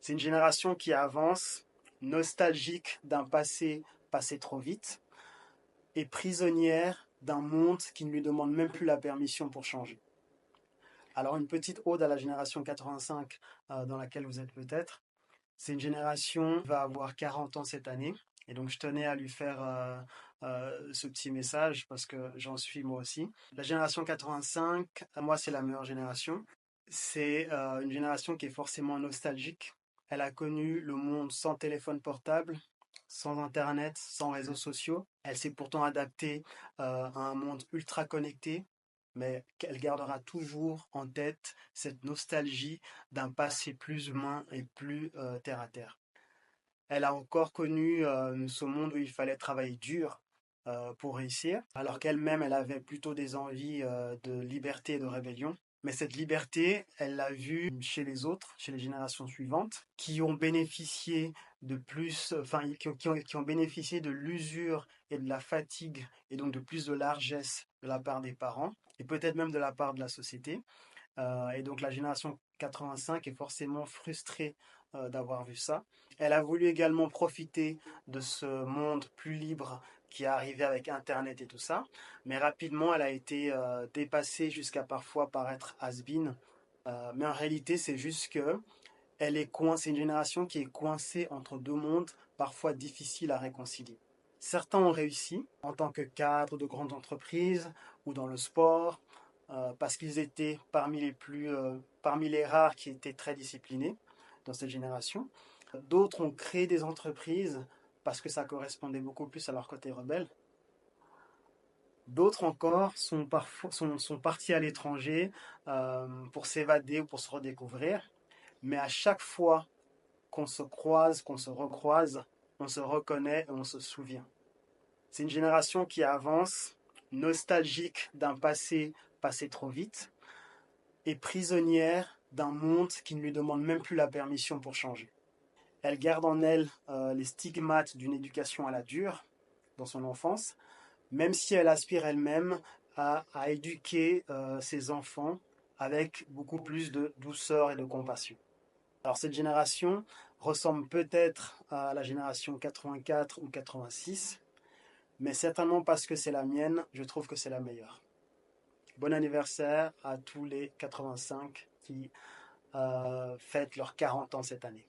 C'est une génération qui avance, nostalgique d'un passé trop vite, et prisonnière d'un monde qui ne lui demande même plus la permission pour changer. Alors une petite ode à la génération 85 dans laquelle vous êtes peut-être. C'est une génération qui va avoir 40 ans cette année. Et donc je tenais à lui faire ce petit message parce que j'en suis moi aussi. La génération 85, moi c'est la meilleure génération. C'est une génération qui est forcément nostalgique. Elle a connu le monde sans téléphone portable, sans Internet, sans réseaux sociaux. Elle s'est pourtant adaptée à un monde ultra connecté, mais elle gardera toujours en tête cette nostalgie d'un passé plus humain et plus terre à terre. Elle a encore connu ce monde où il fallait travailler dur pour réussir, alors qu'elle-même, elle avait plutôt des envies de liberté et de rébellion. Mais cette liberté, elle l'a vue chez les autres, chez les générations suivantes, qui ont bénéficié de plus, enfin, qui ont bénéficié de l'usure et de la fatigue, et donc de plus de largesse de la part des parents, et peut-être même de la part de la société. Et donc la génération 85 est forcément frustrée d'avoir vu ça. Elle a voulu également profiter de ce monde plus libre qui est arrivé avec Internet et tout ça, mais rapidement elle a été dépassée jusqu'à parfois paraître has-been. Mais en réalité, c'est juste que elle est coincée, une génération qui est coincée entre deux mondes parfois difficiles à réconcilier. Certains ont réussi en tant que cadres de grandes entreprises ou dans le sport, parce qu'ils étaient parmi les rares qui étaient très disciplinés dans cette génération. D'autres ont créé des entreprises parce que ça correspondait beaucoup plus à leur côté rebelle. D'autres encore sont partis à l'étranger pour s'évader ou pour se redécouvrir. Mais à chaque fois qu'on se croise, qu'on se recroise, on se reconnaît et on se souvient. C'est une génération qui avance, nostalgique d'un passé trop vite, et prisonnière d'un monde qui ne lui demande même plus la permission pour changer. Elle garde en elle les stigmates d'une éducation à la dure dans son enfance, même si elle aspire elle-même à éduquer ses enfants avec beaucoup plus de douceur et de compassion. Alors cette génération ressemble peut-être à la génération 84 ou 86, mais certainement parce que c'est la mienne, je trouve que c'est la meilleure. Bon anniversaire à tous les 85 qui fêtent leurs 40 ans cette année.